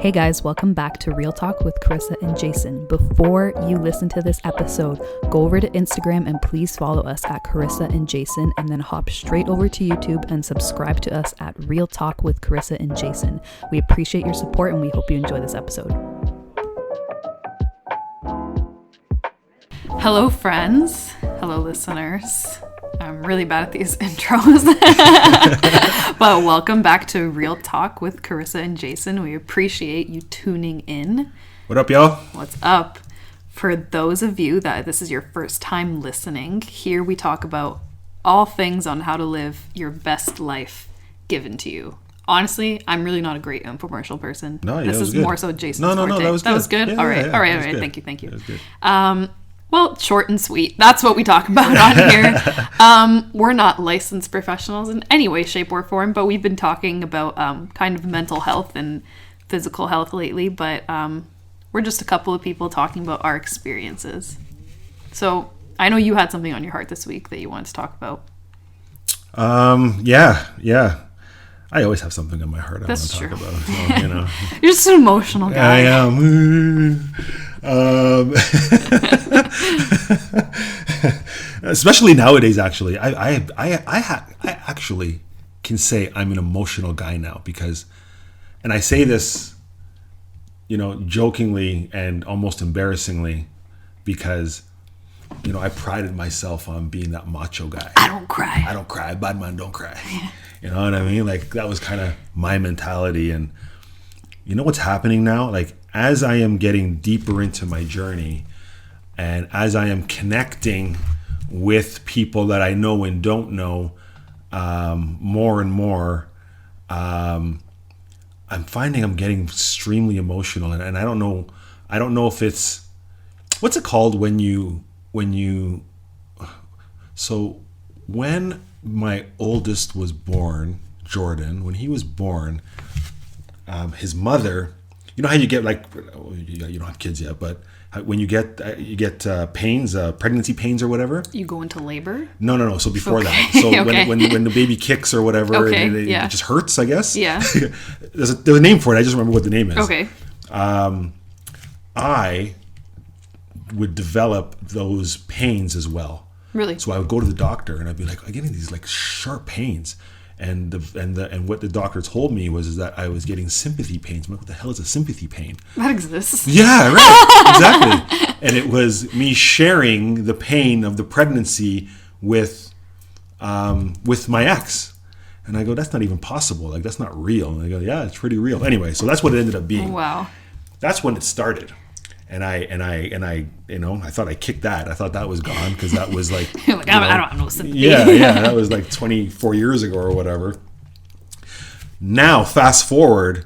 Hey guys, welcome back to Real Talk with Carissa and Jason. Before you listen to this episode, go over to Instagram and please follow us at Carissa and Jason, and then hop straight over to YouTube and subscribe to us at Real Talk with Carissa and Jason. We appreciate your support and we hope you enjoy this episode. Hello friends, hello listeners. I'm really bad at these intros. But welcome back to Real Talk with Carissa and Jason. We appreciate you tuning in. What up, y'all? What's up? For those of you that this is your first time listening, here we talk about all things on how to live your best life given to you. Honestly, I'm really not a great infomercial person. No, yeah, this is good. More so Jason's No, forte. that was good. That was good? Yeah, all right. Good. Thank you. That was good. Well, short and sweet. That's what we talk about on here. We're not licensed professionals in any way, shape, or form, but we've been talking about kind of mental health and physical health lately. But we're just a couple of people talking about our experiences. So I know you had something on your heart this week that you wanted to talk about. Yeah. I always have something on my heart I want to talk about. So, you know. You're just an emotional guy. I am. Especially nowadays, actually, I actually can say I'm an emotional guy now because, and I say this, you know, jokingly and almost embarrassingly, because, you know, I prided myself on being that macho guy. I don't cry. Bad man don't cry. Yeah. You know what I mean? Like, that was kind of my mentality. And you know what's happening now? Like, as I am getting deeper into my journey and as I am connecting with people that I know and don't know more and more, I'm finding I'm getting extremely emotional. And I don't know if it's, what's it called so when my oldest was born, Jordan, when he was born, his mother, you know how you get, like, you don't have kids yet, but when you get pains, pregnancy pains or whatever. You go into labor? No. So before that, so okay. when the baby kicks or whatever, okay, it just hurts, I guess. Yeah. There's a name for it. I just remember what the name is. Okay. I would develop those pains as well. Really? So I would go to the doctor and I'd be like, I'm getting these like sharp pains. And what the doctor told me was that I was getting sympathy pains. I'm like, what the hell is a sympathy pain? That exists. Yeah, right. Exactly. And it was me sharing the pain of the pregnancy with my ex. And I go, that's not even possible. Like, that's not real. And I go, yeah, it's pretty real. Anyway, so that's what it ended up being. Wow. That's when it started. And I, you know, I thought I kicked that. I thought that was gone because that was like, You're like, I don't have no sympathy. Yeah, that was like 24 years ago or whatever. Now, fast forward,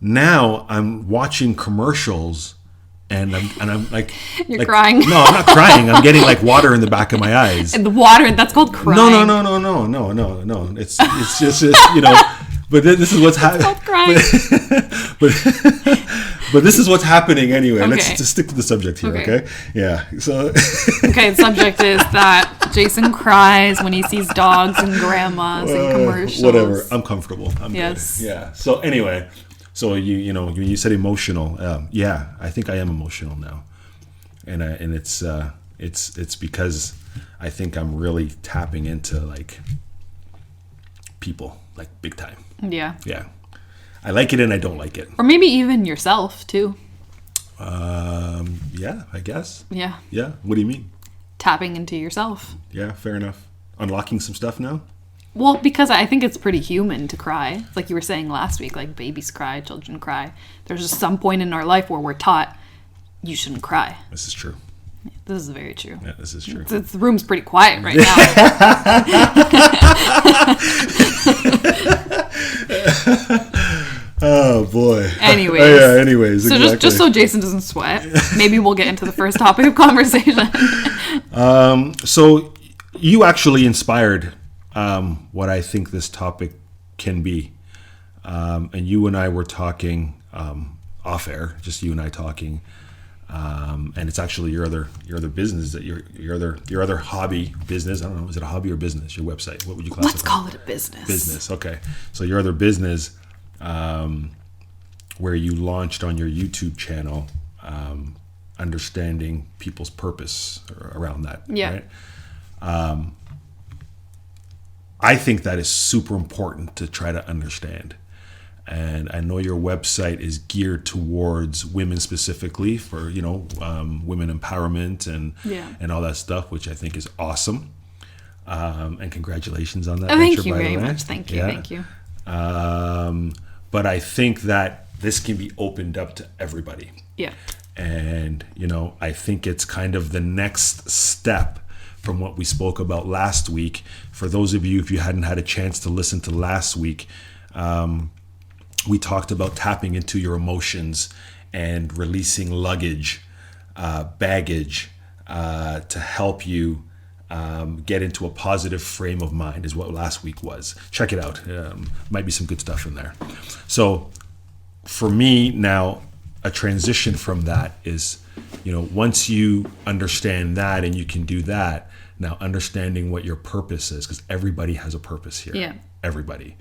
now I'm watching commercials and I'm like, you're crying. No, I'm not crying. I'm getting like water in the back of my eyes. And the water, that's called crying. No. It's just you know. But this is what's happening. But this is what's happening anyway. Okay. Let's just stick to the subject here, okay? Yeah. So. Okay, the subject is that Jason cries when he sees dogs and grandmas and commercials. Whatever. I'm comfortable. I'm yes. Good. Yeah. So anyway, so you know when you said emotional, yeah, I think I am emotional now, and it's because I think I'm really tapping into like people like big time. Yeah. Yeah. I like it and I don't like it. Or maybe even yourself too. Yeah, I guess. Yeah. Yeah. What do you mean? Tapping into yourself. Yeah, fair enough. Unlocking some stuff now? Well, because I think it's pretty human to cry. Like you were saying last week, like babies cry, children cry. There's just some point in our life where we're taught you shouldn't cry. This is true. This is very true. Yeah, this is true. The room's pretty quiet right now. Oh boy. Anyways. Yeah, anyways. So exactly. just so Jason doesn't sweat, maybe we'll get into the first topic of conversation. So you actually inspired what I think this topic can be. And you and I were talking off air, just you and I talking. And it's actually your other business, that your other hobby business. I don't know, is it a hobby or business? Your website, what would you classify? Let's call it a business. Business, okay. So your other business where you launched on your YouTube channel, understanding people's purpose around that. Yeah. Right? I think that is super important to try to understand. And I know your website is geared towards women specifically for, women empowerment and all that stuff, which I think is awesome. And congratulations on that. Thank you very much. Thank you. Yeah. Thank you. But I think that this can be opened up to everybody. Yeah. And, I think it's kind of the next step from what we spoke about last week. For those of you, if you hadn't had a chance to listen to last week, we talked about tapping into your emotions and releasing luggage, baggage, to help you get into a positive frame of mind is what last week was. Check it out. Might be some good stuff in there. So for me now, a transition from that is, once you understand that and you can do that, now understanding what your purpose is, because everybody has a purpose here. Yeah. Everybody.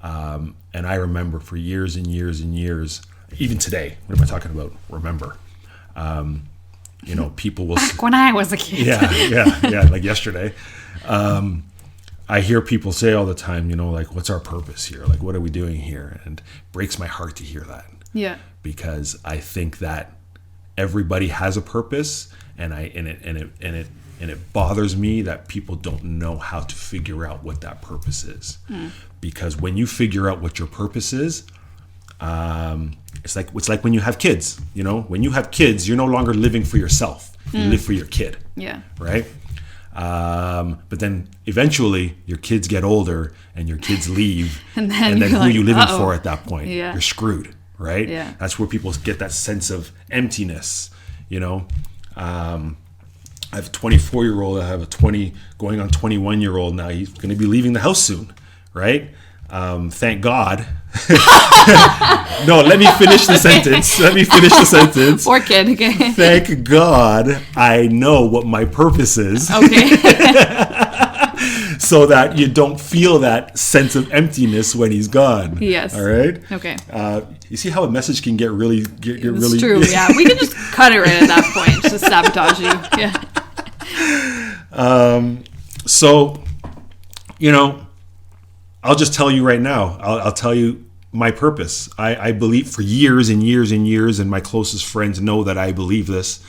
And I remember for years and years and years, even today, what am I talking about? Remember, people will... Back when I was a kid. Yeah, like yesterday. I hear people say all the time, like, what's our purpose here? Like, what are we doing here? And it breaks my heart to hear that. Yeah. Because I think that everybody has a purpose, and it bothers me that people don't know how to figure out what that purpose is. Because when you figure out what your purpose is, it's like when you have kids. When you have kids, you're no longer living for yourself. You live for your kid. Yeah. Right. But then eventually your kids get older and your kids leave, and then who are you living for at that point? Yeah. You're screwed. Right. Yeah. That's where people get that sense of emptiness. I have a 24-year-old. I have a going on 21-year-old now. He's going to be leaving the house soon, right? Thank God. No, let me finish the sentence. Poor kid. Okay. Thank God I know what my purpose is. Okay. So that you don't feel that sense of emptiness when he's gone. Yes. All right? Okay. You see how a message can get really... It's true, yeah. We can just cut it right at that point. Just sabotage you. Yeah. So, I'll just tell you right now. I'll tell you my purpose. I believe for years and years and years, and my closest friends know that I believe this.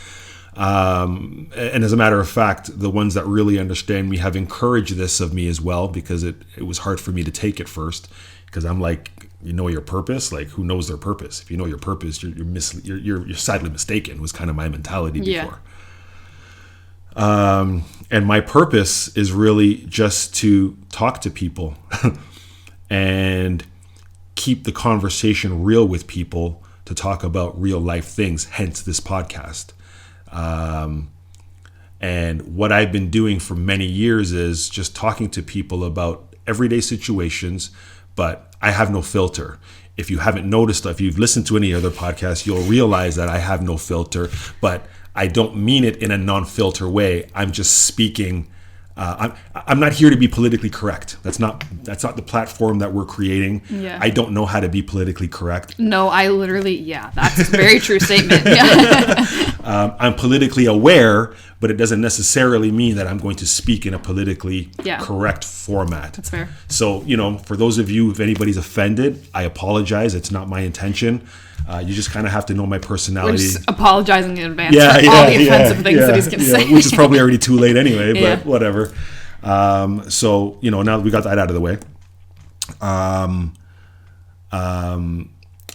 And as a matter of fact, the ones that really understand me have encouraged this of me as well, because it was hard for me to take it first, because I'm like, your purpose? Like, who knows their purpose? If you know your purpose, you're sadly mistaken, was kind of my mentality before. And my purpose is really just to talk to people and keep the conversation real with people, to talk about real life things, hence this podcast. And what I've been doing for many years is just talking to people about everyday situations, but I have no filter. If you haven't noticed, if you've listened to any other podcasts, you'll realize that I have no filter, but I don't mean it in a non-filter way. I'm just speaking. I'm not here to be politically correct. That's not the platform that we're creating. Yeah. I don't know how to be politically correct. No, I literally, that's a very true statement. Yeah. I'm politically aware, but it doesn't necessarily mean that I'm going to speak in a politically correct format. That's fair. So, for those of you, if anybody's offended, I apologize. It's not my intention. You just kind of have to know my personality. We're just apologizing in advance for all the offensive things that he's going to say. Which is probably already too late anyway, but whatever. So, now that we got that out of the way,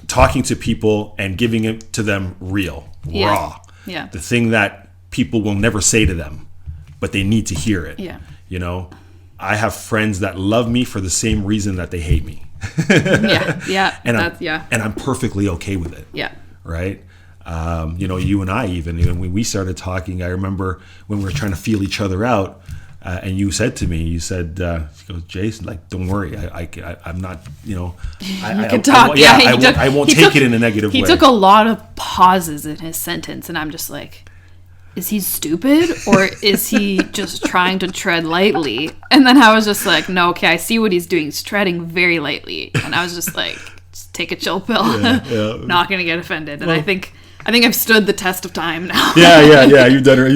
talking to people and giving it to them real, raw. Yeah. The thing that people will never say to them, but they need to hear it. Yeah. I have friends that love me for the same reason that they hate me. And I'm perfectly okay with it. Yeah. Right. You and I, even when we started talking, I remember when we were trying to feel each other out, and you said to me, Jason, like, don't worry, I'm not, I can talk. I won't take it in a negative way. He took a lot of pauses in his sentence, and I'm just like, is he stupid, or is he just trying to tread lightly? And then I was just like, no, okay, I see what he's doing. He's treading very lightly. And I was just like, just take a chill pill. Yeah. Not going to get offended. And I think I've stood the test of time now. Yeah. You've done all right.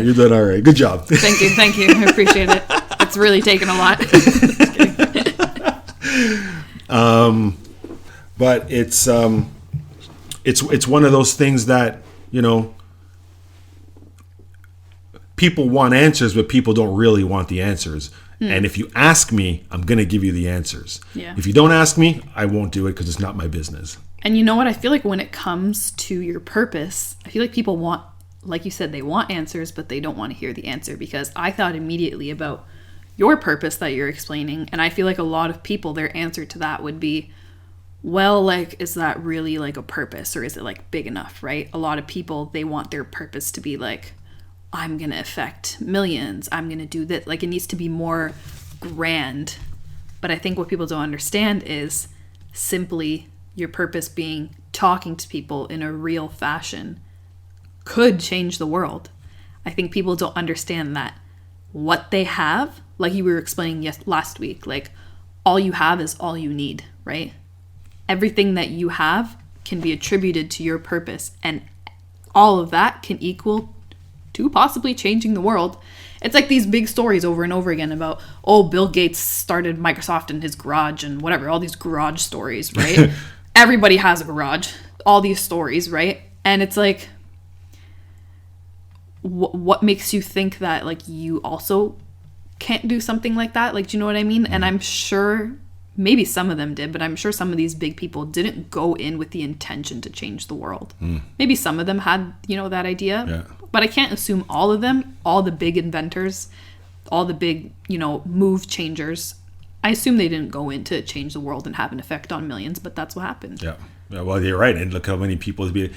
You've done all right. Good job. Thank you. I appreciate it. It's really taken a lot. But it's one of those things that, people want answers, but people don't really want the answers. And if you ask me, I'm going to give you the answers. Yeah. If you don't ask me, I won't do it because it's not my business. And you know what? I feel like when it comes to your purpose, I feel like people want, like you said, they want answers, but they don't want to hear the answer, because I thought immediately about your purpose that you're explaining. And I feel like a lot of people, their answer to that would be, well, like, is that really like a purpose, or is it like big enough, right? A lot of people, they want their purpose to be like, I'm going to affect millions. I'm going to do this. Like, it needs to be more grand. But I think what people don't understand is simply your purpose being talking to people in a real fashion could change the world. I think people don't understand that what they have, like you were explaining last week, like all you have is all you need, right? Everything that you have can be attributed to your purpose, and all of that can equal to possibly changing the world. It's like these big stories over and over again about, Bill Gates started Microsoft in his garage and whatever, all these garage stories, right? Everybody has a garage, all these stories, right? And it's like, what makes you think that like you also can't do something like that? Like, do you know what I mean? And I'm sure maybe some of them did, but I'm sure some of these big people didn't go in with the intention to change the world. Maybe some of them had, that idea. Yeah. But I can't assume all of them, all the big inventors, all the big, move changers. I assume they didn't go in to change the world and have an effect on millions, but that's what happened. Yeah. Well, you're right. And look how many people, it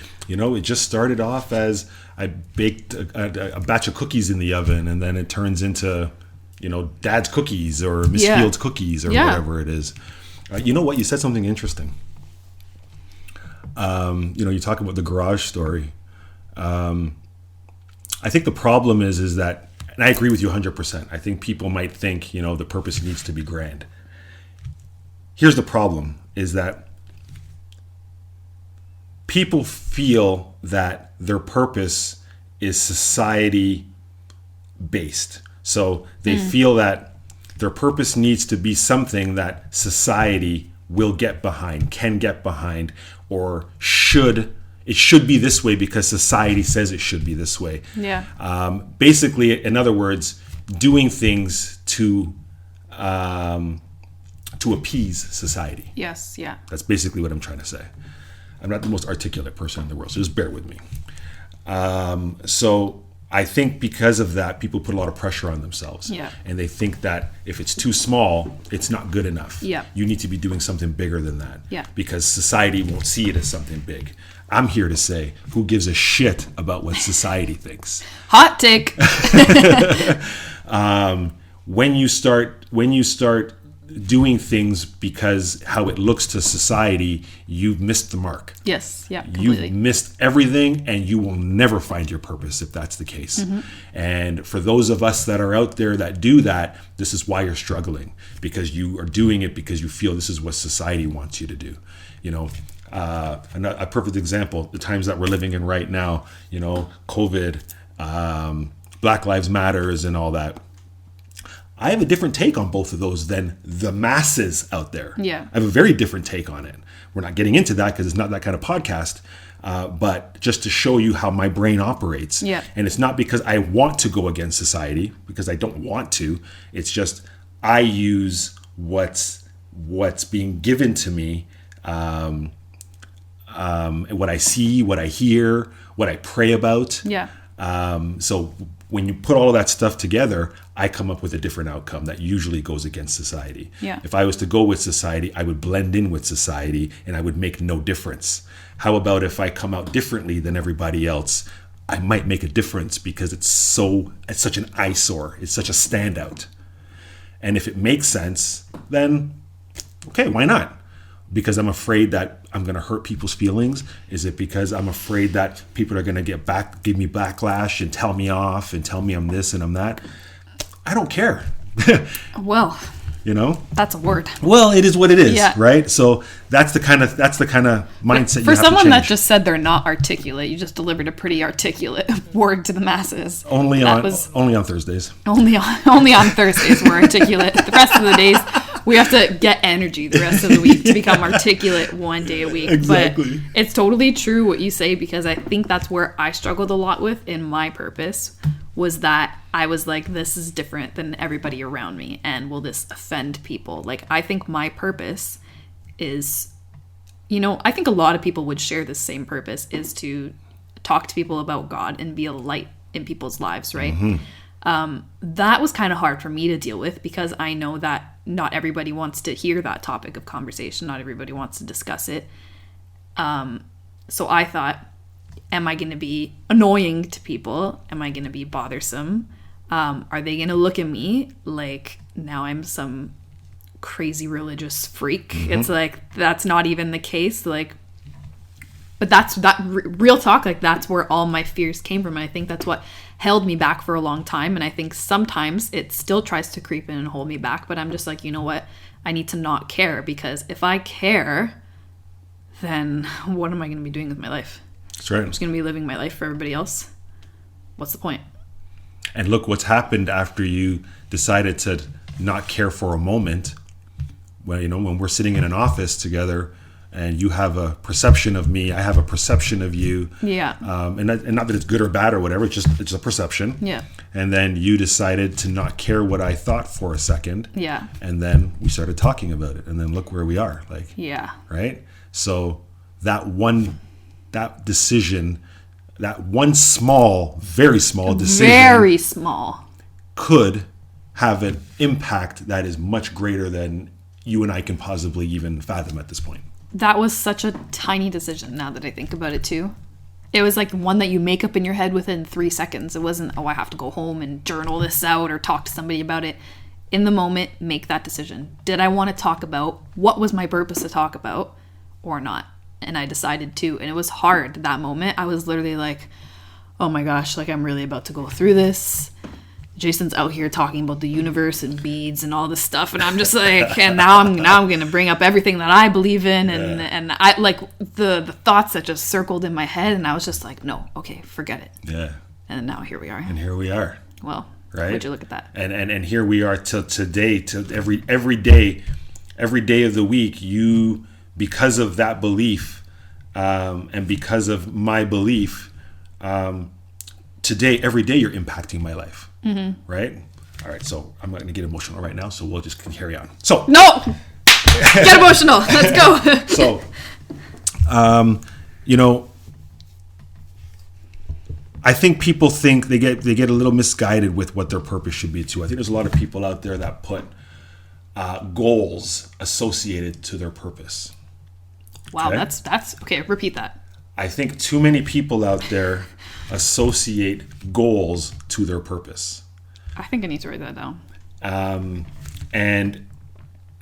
just started off as I baked a batch of cookies in the oven, and then it turns into, Dad's cookies or Miss Field's cookies or whatever it is. You know what? You said something interesting. You talk about the garage story. I think the problem is that, and I agree with you 100%. I think people might think, the purpose needs to be grand. Here's the problem, is that people feel that their purpose is society based. So they feel that their purpose needs to be something that society will get behind, can get behind, or it should be this way because society says it should be this way. Yeah. Basically, in other words, doing things to appease society. Yes. Yeah. That's basically what I'm trying to say. I'm not the most articulate person in the world, so just bear with me. So I think because of that, people put a lot of pressure on themselves. Yeah. And they think that if it's too small, it's not good enough. Yeah. You need to be doing something bigger than that. Yeah. Because society won't see it as something big. I'm here to say, who gives a shit about what society thinks? Hot take. When you start doing things because how it looks to society, you've missed the mark. Yes, yeah, completely. You've missed everything, and you will never find your purpose if that's the case. Mm-hmm. And for those of us that are out there that do that, this is why you're struggling, because you are doing it because you feel this is what society wants you to do. A perfect example, the times that we're living in right now, COVID, Black Lives Matters and all that. I have a different take on both of those than the masses out there. Yeah. I have a very different take on it. We're not getting into that because it's not that kind of podcast, but just to show you how my brain operates. Yeah. And it's not because I want to go against society, because I don't want to. It's just I use what's being given to me, what I see, what I hear, what I pray about. Yeah. So when you put all of that stuff together, I come up with a different outcome that usually goes against society. Yeah. If I was to go with society, I would blend in with society and I would make no difference. How about if I come out differently than everybody else? I might make a difference because it's such an eyesore. It's such a standout. And if it makes sense, then okay, why not? Because I'm afraid that I'm going to hurt people's feelings? Is it because I'm afraid that people are going to give me backlash and tell me off and tell me I'm this and I'm that? I don't care. Well, you know? That's a word. Well, it is what it is, Yeah. right? So that's the kind of mindset you For have to someone change. that just said they're not articulate, you just delivered a pretty articulate word to the masses. only on Thursdays. Only on Thursdays we're articulate. The rest of the days we have to get energy the rest of the week to become articulate one day a week. Exactly. But it's totally true what you say, because I think that's where I struggled a lot with in my purpose, was that I was like, this is different than everybody around me, and will this offend people? Like, I think my purpose is, I think a lot of people would share the same purpose, is to talk to people about God and be a light in people's lives, right? Mm-hmm. That was kind of hard for me to deal with, because I know that not everybody wants to hear that topic of conversation. Not everybody wants to discuss it. So I thought, am I going to be annoying to people? Am I going to be bothersome? Are they going to look at me like now I'm some crazy religious freak? Mm-hmm. It's like, that's not even the case. Like, but real talk, like, that's where all my fears came from. And I think that's what held me back for a long time. And I think sometimes it still tries to creep in and hold me back. But I'm just like, you know what? I need to not care, because if I care, then what am I going to be doing with my life? That's right. I'm just going to be living my life for everybody else. What's the point? And look what's happened after you decided to not care for a moment. When we're sitting in an office together, and you have a perception of me, I have a perception of you. Yeah. And not that it's good or bad or whatever, it's just a perception. Yeah. And then you decided to not care what I thought for a second. Yeah. And then we started talking about it. And then look where we are. Like, yeah. Right? So that decision, that one small, very small decision. Very small. Could have an impact that is much greater than you and I can possibly even fathom at this point. That was such a tiny decision, now that I think about it too. It was like one that you make up in your head within 3 seconds. It wasn't, I have to go home and journal this out or talk to somebody about it. In the moment, make that decision. Did I want to talk about what was my purpose to talk about or not? And I decided to. And it was hard that moment. I was literally like, oh my gosh, like, I'm really about to go through this. Jason's out here talking about the universe and beads and all this stuff, and I'm just like, and now I'm going to bring up everything that I believe in, and I like the thoughts that just circled in my head, and I was just like, no, okay, forget it. Yeah. And now here we are. And here we are. Well, right? Would you look at that? And here we are till today, to every day of the week. You, because of that belief, and because of my belief, today, every day, you're impacting my life. Mm-hmm. Right? All right. So I'm not going to get emotional right now. So we'll just carry on. So no, get emotional. Let's go. So, I think people think they get a little misguided with what their purpose should be too. I think there's a lot of people out there that put goals associated to their purpose. Wow, okay? that's okay. Repeat that. I think too many people out there associate goals to their purpose. I think I need to write that down. And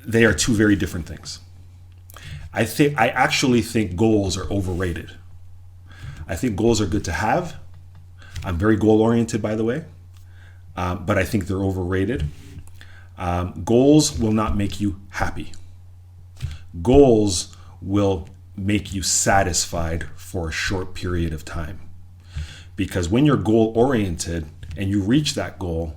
they are two very different things. I actually think goals are overrated. I think goals are good to have. I'm very goal oriented, by the way, but I think they're overrated. Goals will not make you happy. Goals will make you satisfied for a short period of time. Because when you're goal oriented and you reach that goal,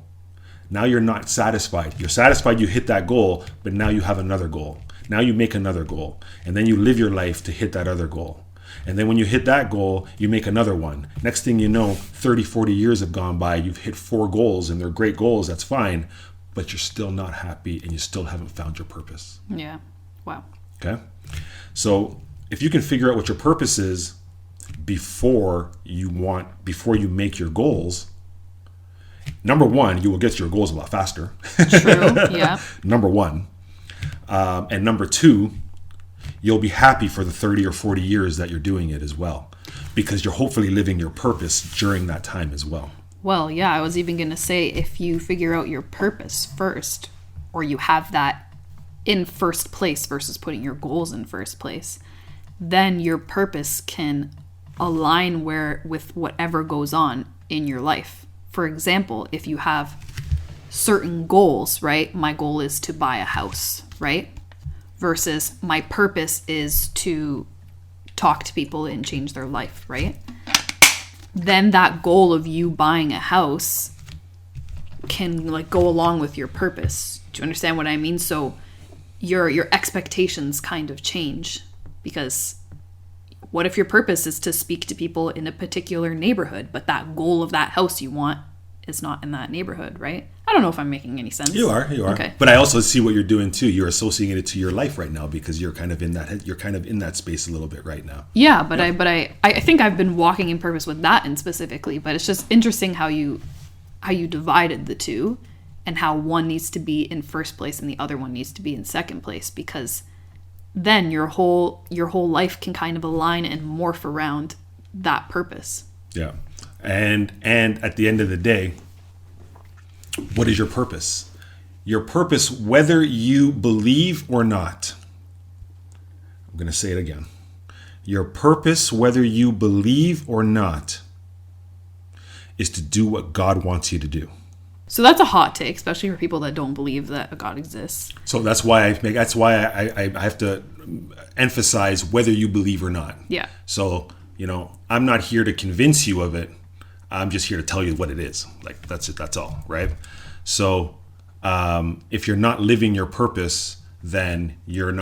now you're not satisfied. You're satisfied you hit that goal, but now you have another goal. Now you make another goal. And then you live your life to hit that other goal. And then when you hit that goal, you make another one. Next thing you know, 30, 40 years have gone by. You've hit 4 goals and they're great goals. That's fine. But you're still not happy and you still haven't found your purpose. Yeah. Wow. Okay. So if you can figure out what your purpose is before you make your goals, number one, you will get to your goals a lot faster. True. Yeah. Number one. And number two, you'll be happy for the 30 or 40 years that you're doing it as well, because you're hopefully living your purpose during that time as well. Well, yeah, I was even going to say, if you figure out your purpose first, or you have that in first place versus putting your goals in first place, then your purpose can align with whatever goes on in your life. For example, if you have certain goals, right? My goal is to buy a house, right? Versus my purpose is to talk to people and change their life, right? Then that goal of you buying a house can like go along with your purpose. Do you understand what I mean? So your expectations kind of change, because what if your purpose is to speak to people in a particular neighborhood, but that goal of that house you want is not in that neighborhood, right? I don't know if I'm making any sense. You are. Okay. But I also see what you're doing too. You're associating it to your life right now because you're kind of in that space a little bit right now. Yeah, but I think I've been walking in purpose with that in specifically, but it's just interesting how you divided the two and how one needs to be in first place and the other one needs to be in second place, because then your whole life can kind of align and morph around that purpose. Yeah. And at the end of the day, what is your purpose? Your purpose, whether you believe or not. I'm going to say it again. Your purpose, whether you believe or not, is to do what God wants you to do. So that's a hot take, especially for people that don't believe that a God exists. So that's why I have to emphasize whether you believe or not. Yeah. So, I'm not here to convince you of it. I'm just here to tell you what it is. Like, that's it. That's all, right? So, if you're not living your purpose, then you're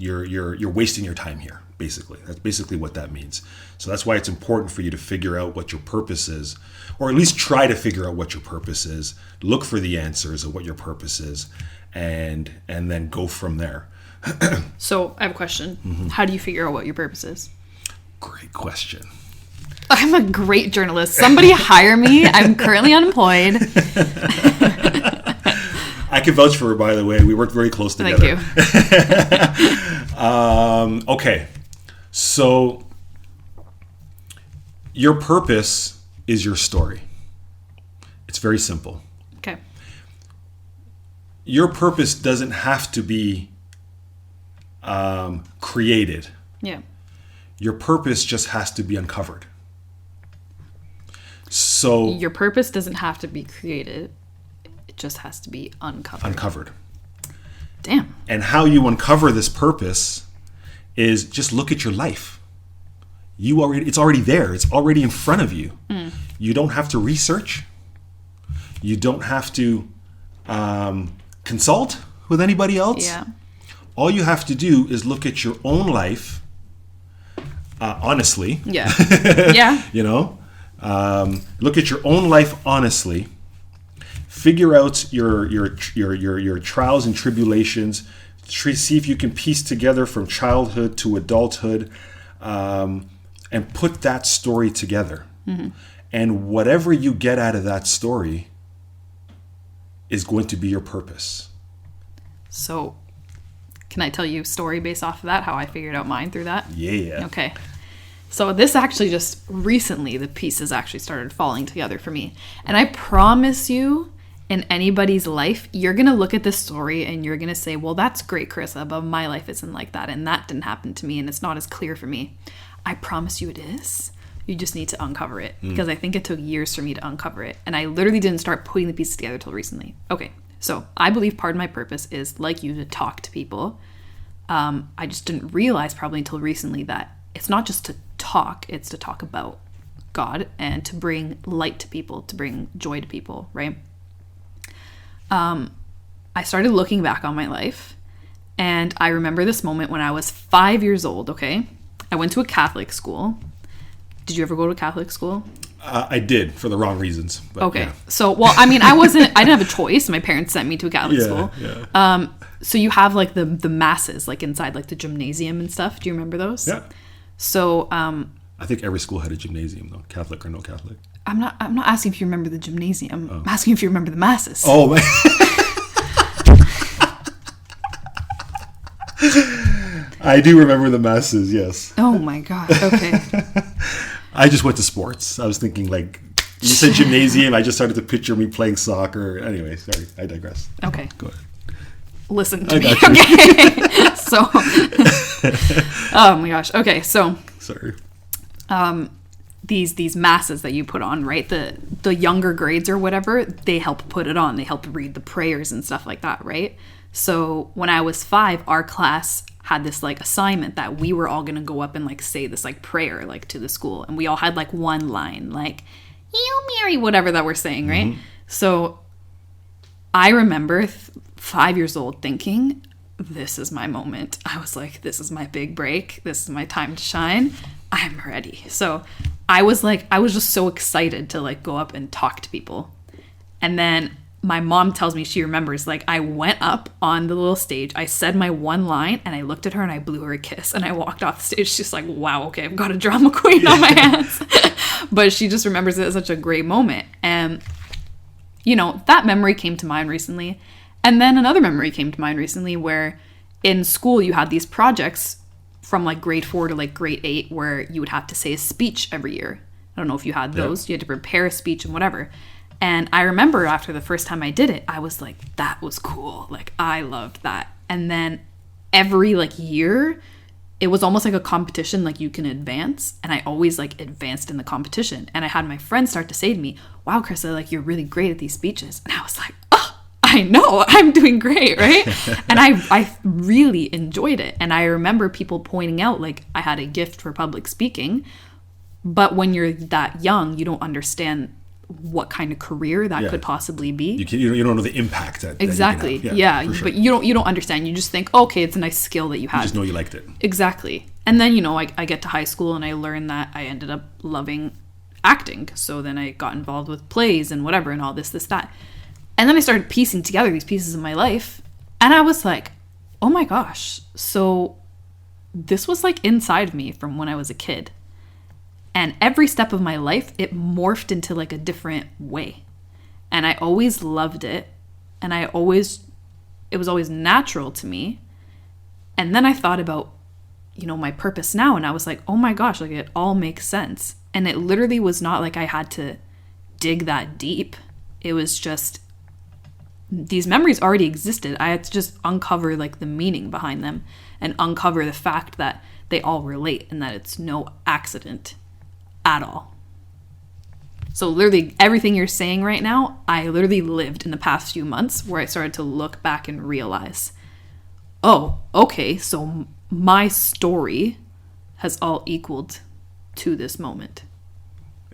wasting your time here. Basically, that's basically what that means. So that's why it's important for you to figure out what your purpose is, or at least try to figure out what your purpose is. Look for the answers of what your purpose is, and then go from there. So I have a question. Mm-hmm. How do you figure out what your purpose is? Great question. I'm a great journalist. Somebody hire me. I'm currently unemployed. I can vouch for her, by the way. We work very close together. Thank you. Okay. So your purpose is your story. It's very simple. Okay. Your purpose doesn't have to be created. Yeah. Your purpose just has to be uncovered. So your purpose doesn't have to be created. It just has to be uncovered. Damn. And how you uncover this purpose is just look at your life. It's already there. It's already in front of you. Mm. You don't have to research. You don't have to consult with anybody else. Yeah. All you have to do is look at your own life honestly. Yeah. Yeah. Look at your own life honestly. Figure out your trials and tribulations. See if you can piece together from childhood to adulthood, and put that story together. Mm-hmm. And whatever you get out of that story is going to be your purpose. So, can I tell you a story based off of that? How I figured out mine through that? Yeah. Okay. So this actually just recently, the pieces actually started falling together for me. And I promise you, in anybody's life, you're going to look at this story and you're going to say, well, that's great, Carissa, but my life isn't like that. And that didn't happen to me and it's not as clear for me. I promise you it is. You just need to uncover it because I think it took years for me to uncover it. And I literally didn't start putting the pieces together till recently. Okay, so I believe part of my purpose is, like you, to talk to people. I just didn't realize probably until recently that it's not just to talk, it's to talk about God and to bring light to people, to bring joy to people, right? I started looking back on my life and I remember this moment when I was 5 years old, okay? I went to a Catholic school. Did you ever go to Catholic school? I did, for the wrong reasons. But okay. Yeah. So, well, I mean, I didn't have a choice. My parents sent me to a Catholic school. Yeah. So you have like the masses, like inside like the gymnasium and stuff. Do you remember those? Yeah. So, I think every school had a gymnasium though, Catholic or no Catholic. I'm not asking if you remember the gymnasium. I'm asking if you remember the masses. Oh, man. I do remember the masses, yes. Oh my God. Okay. I just went to sports. I was thinking like, you said gymnasium, I just started to picture me playing soccer. Anyway, sorry, I digress. Okay. Go ahead. Listen to me. Okay. So, oh my gosh. Okay, so. Sorry. these masses that you put on, right? The younger grades or whatever, they help put it on. They help read the prayers and stuff like that, right? So when I was 5, our class had this like assignment that we were all gonna go up and like say this like prayer like to the school, and we all had like one line, like "Hail Mary," whatever that we're saying, right? Mm-hmm. So I remember 5 years old thinking, this is my moment. I was like, this is my big break. This is my time to shine. I'm ready. So I was just so excited to like go up and talk to people. And then my mom tells me she remembers, like, I went up on the little stage, I said my one line, and I looked at her and I blew her a kiss, and I walked off the stage. She's like, wow, okay, I've got a drama queen on my hands. But she just remembers it as such a great moment. And, you know, that memory came to mind recently. And then another memory came to mind recently where in school you had these projects from like grade 4 to like grade 8 where you would have to say a speech every year. I don't know if you had those. Yep. You had to prepare a speech and whatever. And I remember after the first time I did it, I was like, that was cool. Like, I loved that. And then every like year, it was almost like a competition, like you can advance. And I always like advanced in the competition. And I had my friends start to say to me, wow, Carissa, like you're really great at these speeches. And I was like, oh, I know, I'm doing great, right? And I really enjoyed it. And I remember people pointing out, like, I had a gift for public speaking. But when you're that young, you don't understand what kind of career that could possibly be. You don't know the impact that exactly that you can have. Sure. But you don't understand. You just think, okay, it's a nice skill that you have. You just know you liked it. Exactly. And then, you know, I get to high school and I learned that I ended up loving acting. So then I got involved with plays and whatever and all this, that. And then I started piecing together these pieces of my life. And I was like, oh my gosh. So this was like inside of me from when I was a kid. And every step of my life, it morphed into like a different way. And I always loved it. And it was always natural to me. And then I thought about, you know, my purpose now. And I was like, oh my gosh, like it all makes sense. And it literally was not like I had to dig that deep. It was just, these memories already existed. I had to just uncover like the meaning behind them and uncover the fact that they all relate and that it's no accident at all. So literally everything you're saying right now, I literally lived in the past few months where I started to look back and realize, oh, okay, so my story has all equaled to this moment.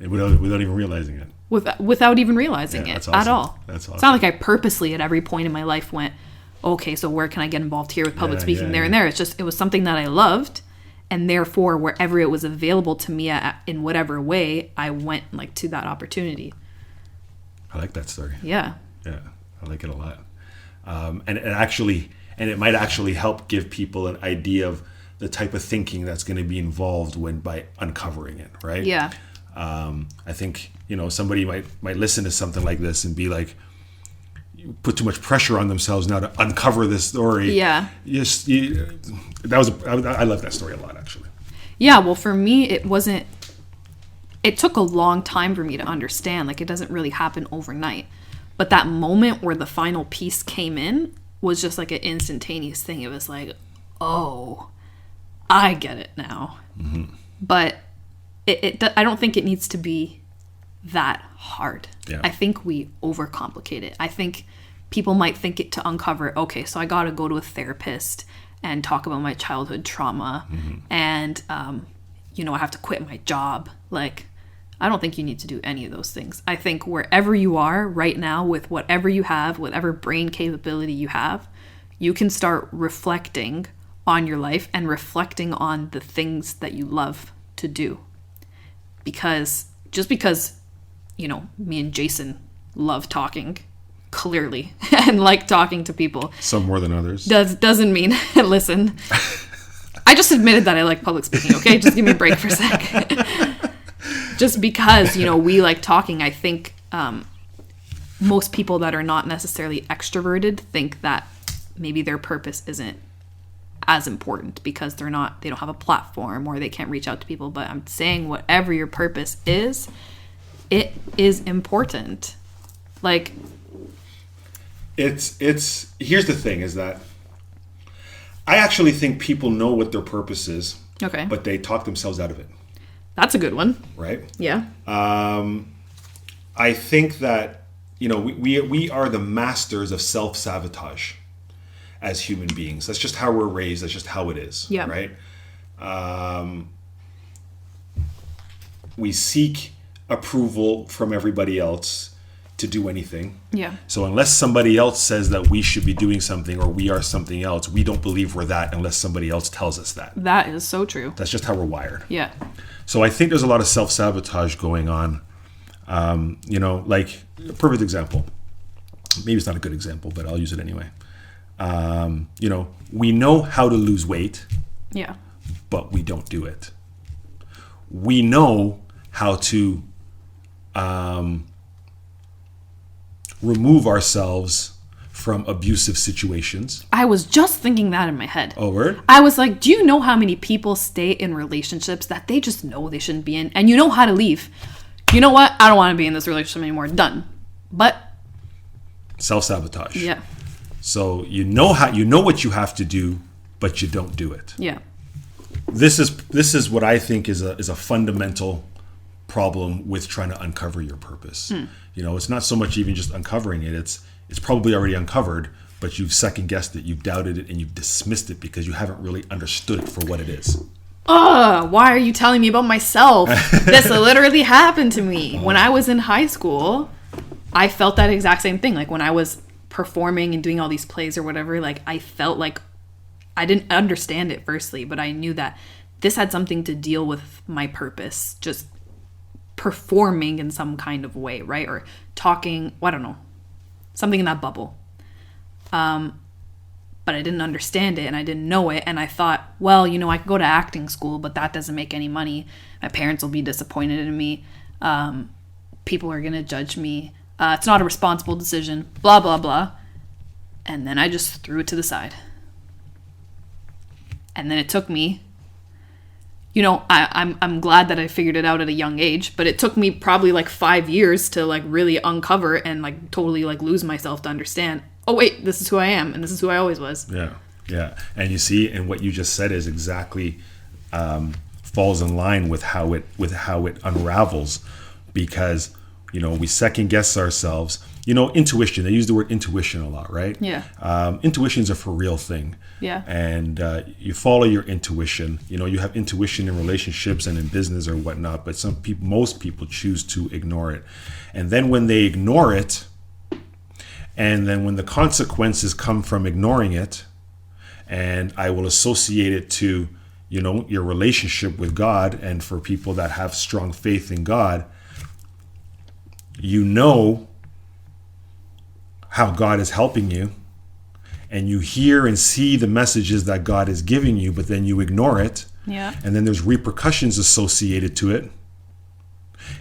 Without even realizing it. Without even realizing it awesome. At all. That's awesome. It's not like I purposely at every point in my life went, okay, so where can I get involved here with public speaking there and there? It's just, it was something that I loved. And therefore, wherever it was available to me in whatever way, I went like to that opportunity. I like that story. Yeah. Yeah, I like it a lot. And it might actually help give people an idea of the type of thinking that's going to be involved by uncovering it, right? Yeah. I think, you know, somebody might listen to something like this and be like, put too much pressure on themselves now to uncover this story. Yeah. I love that story a lot, actually. Yeah, well, for me, it took a long time for me to understand. Like, it doesn't really happen overnight. But that moment where the final piece came in was just like an instantaneous thing. It was like, oh, I get it now. Mm-hmm. But I don't think it needs to be that hard. Yeah. I think we overcomplicate it. I think people might think it to uncover, okay, so I got to go to a therapist and talk about my childhood trauma. Mm-hmm. And, you know, I have to quit my job. Like, I don't think you need to do any of those things. I think wherever you are right now with whatever you have, whatever brain capability you have, you can start reflecting on your life and reflecting on the things that you love to do. Because just because, you know, me and Jason love talking, clearly, and like talking to people. Some more than others. Doesn't mean, listen, I just admitted that I like public speaking, okay? Just give me a break for a sec. Just because, you know, we like talking, I think most people that are not necessarily extroverted think that maybe their purpose isn't as important because they don't have a platform or they can't reach out to people. But I'm saying whatever your purpose is, it is important. Like, it's here's the thing is that I actually think people know what their purpose is. Okay. But they talk themselves out of it. That's a good one. Right? Yeah. I think that, we are the masters of self-sabotage as human beings. That's just how we're raised. That's just how it is. Yeah. Right? We seek approval from everybody else to do anything. Yeah. So unless somebody else says that we should be doing something or we are something else, we don't believe we're that unless somebody else tells us that. That is so true. That's just how we're wired. Yeah. So I think there's a lot of self-sabotage going on. Like a perfect example. Maybe it's not a good example, but I'll use it anyway. We know how to lose weight. Yeah. But we don't do it. We know how to remove ourselves from abusive situations. I was just thinking that in my head. Oh, word? I was like, do you know how many people stay in relationships that they just know they shouldn't be in? And you know how to leave. You know what? I don't want to be in this relationship anymore. Done. But self-sabotage. Yeah. So you know what you have to do, but you don't do it. Yeah. This is what I think is a fundamental problem with trying to uncover your purpose. It's not so much even just uncovering it. It's probably already uncovered, but you've second guessed it, you've doubted it, and you've dismissed it because you haven't really understood it for what it is. Why are you telling me about myself? This literally happened to me. When I was in high school, I felt that exact same thing. Like when I was performing and doing all these plays or whatever, like I felt like I didn't understand it firstly, but I knew that this had something to deal with my purpose, just performing in some kind of way, right? Or talking, I don't know, something in that bubble. But I didn't understand it and I didn't know it. And I thought, well, I could go to acting school, but that doesn't make any money. My parents will be disappointed in me. People are going to judge me. It's not a responsible decision, blah, blah, blah. And then I just threw it to the side. And then it took me, I'm glad that I figured it out at a young age, but it took me probably like 5 years to like really uncover and like totally like lose myself to understand, oh wait, this is who I am and this is who I always was. Yeah. Yeah. And you see, and what you just said is exactly falls in line with how it unravels, because we second guess ourselves. Intuition, they use the word intuition a lot, right? Yeah. Intuition is a for real thing. Yeah. And you follow your intuition. You have intuition in relationships and in business or whatnot, but most people choose to ignore it. And then when they ignore it, and then when the consequences come from ignoring it, and I will associate it to, your relationship with God, and for people that have strong faith in God, how God is helping you, and you hear and see the messages that God is giving you, but then you ignore it. Yeah. And then there's repercussions associated to it.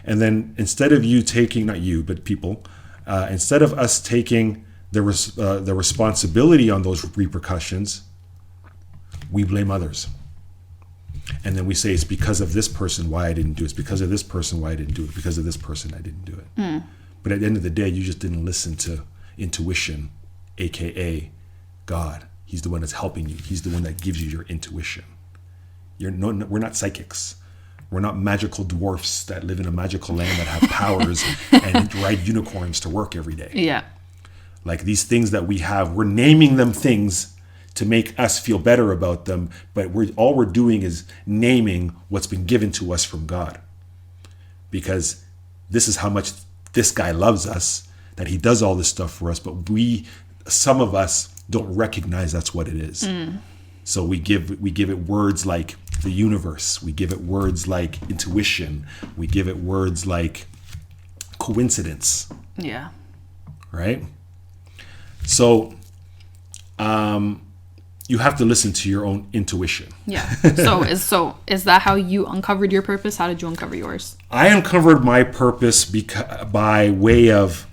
And then instead of you taking, not you, but people, instead of us taking the responsibility on those repercussions, we blame others. And then we say, it's because of this person why I didn't do it. It's because of this person why I didn't do it. Because of this person I didn't do it. But at the end of the day, you just didn't listen to intuition, aka God. He's the one that's helping you. He's the one that gives you your intuition. We're not psychics. We're not magical dwarfs that live in a magical land that have powers and ride unicorns to work every day. Yeah. Like these things that we have, we're naming them things to make us feel better about them, but all we're doing is naming what's been given to us from God. Because this is how much this guy loves us, that he does all this stuff for us, but some of us don't recognize that's what it is. So we give it words like the universe. We give it words like intuition. We give it words like coincidence. Yeah. Right? So you have to listen to your own intuition. Yeah. So is that how you uncovered your purpose? How did you uncover yours? I uncovered my purpose by way of,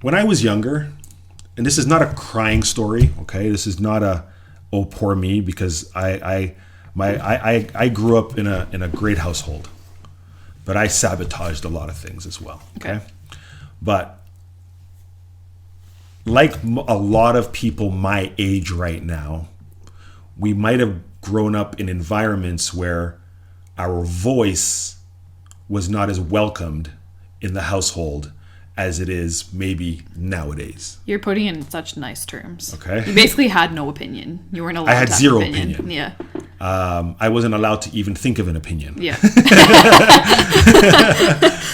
when I was younger, and this is not a crying story, okay? This is not a, oh, poor me, because I grew up in a great household, but I sabotaged a lot of things as well, okay? But like a lot of people my age right now, we might have grown up in environments where our voice was not as welcomed in the household as it is maybe nowadays. You're putting it in such nice terms. Okay. You basically had no opinion. You weren't allowed to have I had zero opinion. opinion. Yeah. I wasn't allowed to even think of an opinion. Yeah.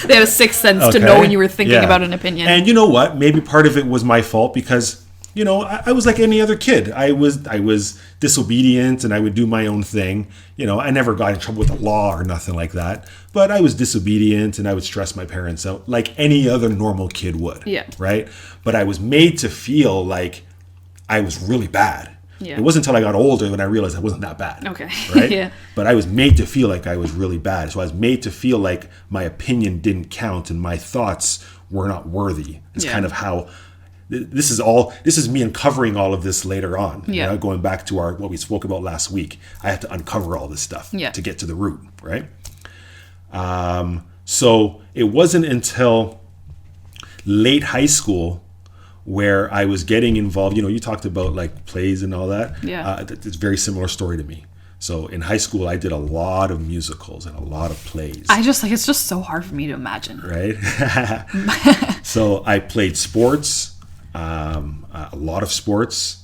They have a sixth sense to know when you were thinking about an opinion. And you know what? Maybe part of it was my fault because, you know, I was like any other kid. I was disobedient and I would do my own thing. You know, I never got in trouble with the law or nothing like that. But I was disobedient and I would stress my parents out like any other normal kid would. Yeah. Right? But I was made to feel like I was really bad. Yeah. It wasn't until I got older when I realized I wasn't that bad. Okay. Right? Yeah. But I was made to feel like I was really bad. So I was made to feel like my opinion didn't count and my thoughts were not worthy. It's kind of how this is me uncovering all of this later on. Yeah. You know, going back to what we spoke about last week. I had to uncover all this stuff to get to the root, right? So it wasn't until late high school where I was getting involved. You know, you talked about like plays and all that. Yeah. It's a very similar story to me. So in high school, I did a lot of musicals and a lot of plays. It's just so hard for me to imagine. Right? So I played sports, a lot of sports.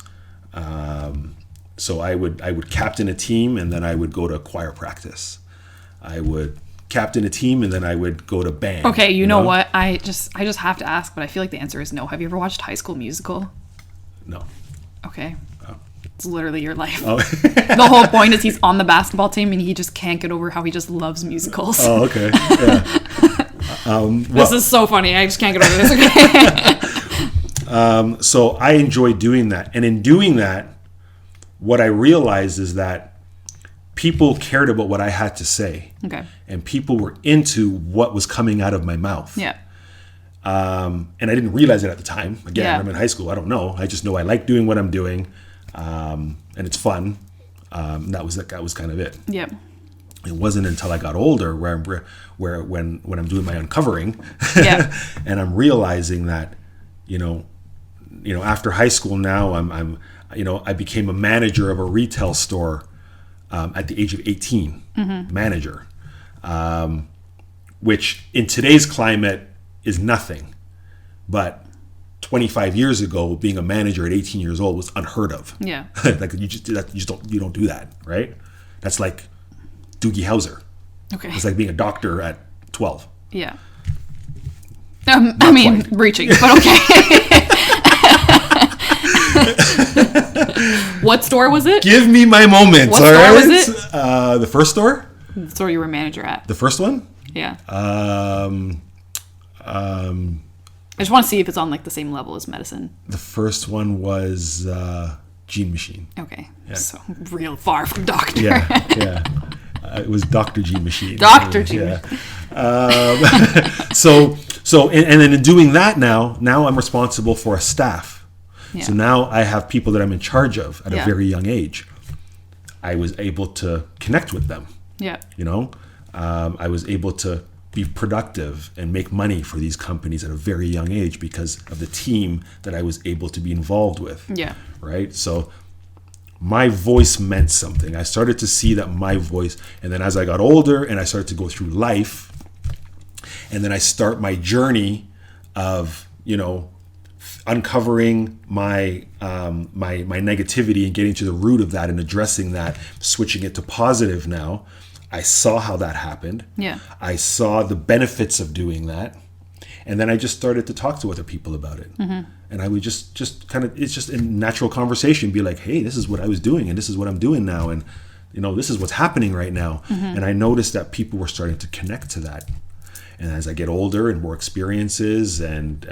So I would captain a team and then I would go to choir practice. I would captain a team and then I would go to band. Okay, you know what? I just have to ask, but I feel like the answer is no. Have you ever watched High School Musical? No. Okay. It's literally your life. Oh. The whole point is he's on the basketball team and he just can't get over how he just loves musicals. Oh, okay. Yeah. This is so funny. I just can't get over this. Okay. So I enjoy doing that. And in doing that, what I realized is that people cared about what I had to say. Okay. And people were into what was coming out of my mouth. Yeah. And I didn't realize it at the time. Again, I'm in high school. I don't know. I just know I like doing what I'm doing. And it's fun. That was kind of it. Yeah. It wasn't until I got older when I'm doing my uncovering and I'm realizing that, you know, after high school now I became a manager of a retail store at the age of 18, manager, which in today's climate is nothing, but 25 years ago, being a manager at 18 years old was unheard of. Yeah. Like you don't do that, right? That's like Doogie Howser. Okay. It's like being a doctor at 12. Yeah. I mean, quite. Reaching, but okay. What store was it? Give me my moments. What store was it? The first store. The store you were manager at. The first one. Yeah. I just want to see if it's on like the same level as medicine. The first one was Gene Machine. Okay. Yeah. So real far from doctor. Yeah. It was Dr. Gene Machine. Dr. Gene. Yeah. So and then in doing that now I'm responsible for a staff. Yeah. So now I have people that I'm in charge of at a very young age. I was able to connect with them. Yeah. You know, I was able to be productive and make money for these companies at a very young age because of the team that I was able to be involved with. Yeah. Right. So my voice meant something. I started to see that my voice, and then as I got older and I started to go through life, and then I start my journey of, you know, uncovering my my negativity and getting to the root of that and addressing that, switching it to positive now. I saw how that happened. Yeah. I saw the benefits of doing that. And then I just started to talk to other people about it. Mm-hmm. And I would just kind of, it's just a natural conversation, be like, hey, this is what I was doing and this is what I'm doing now. And, you know, this is what's happening right now. Mm-hmm. And I noticed that people were starting to connect to that. And as I get older and more experiences and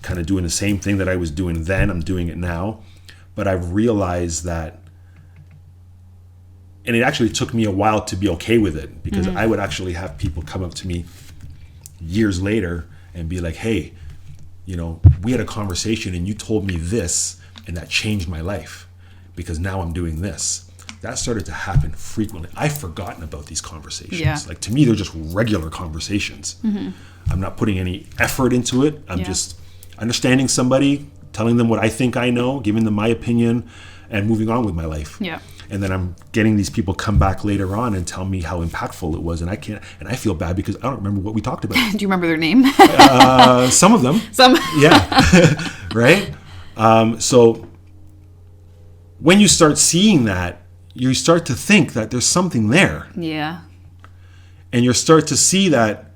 kind of doing the same thing that I was doing then, I'm doing it now. But I've realized that, and it actually took me a while to be okay with it, because I would actually have people come up to me years later and be like, hey, you know, we had a conversation and you told me this and that changed my life because now I'm doing this. That started to happen frequently. I've forgotten about these conversations. Yeah. Like, to me, they're just regular conversations. Mm-hmm. I'm not putting any effort into it. I'm just understanding somebody, telling them what I think I know, giving them my opinion, and moving on with my life. Yeah. and then I'm getting these people come back later on and tell me how impactful it was, and I feel bad because I don't remember what we talked about. Do you remember their name? Some of them. Some. Yeah. Right? So when you start seeing that, you start to think that there's something there. Yeah. And you start to see that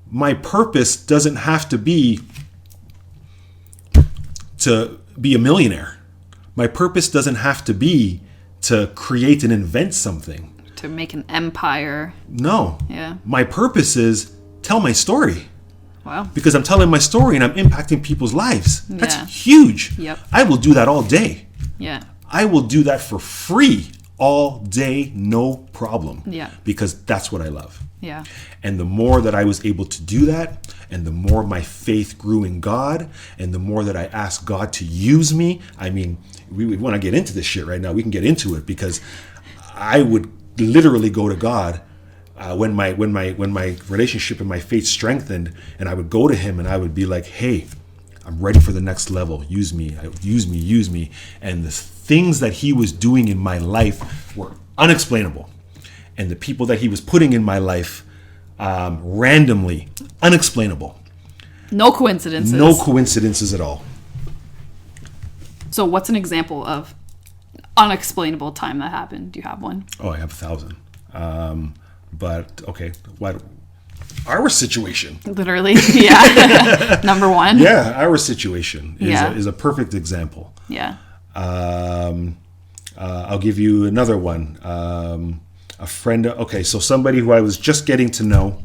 my purpose doesn't have to be a millionaire. My purpose doesn't have to be to create and invent something. To make an empire. No. Yeah. My purpose is tell my story. Wow. Because I'm telling my story and I'm impacting people's lives. That's Yeah. huge. Yep. I will do that all day. Yeah. I will do that for free all day, no problem. Yeah. Because that's what I love. Yeah. And the more that I was able to do that, and the more my faith grew in God, and the more that I asked God to use me, I mean, we want to get into this shit right now. We can get into it because I would literally go to God when my relationship and my faith strengthened, and I would go to Him and I would be like, "Hey, I'm ready for the next level. Use me, use me, use me." And the things that He was doing in my life were unexplainable. And the people that He was putting in my life randomly, unexplainable. No coincidences. No coincidences at all. So what's an example of unexplainable time that happened? Do you have one? Oh, I have 1,000. But okay, what? Our situation. Literally, yeah. Number one. Yeah, our situation is a perfect example. Yeah. I'll give you another one. A friend. Okay, so somebody who I was just getting to know.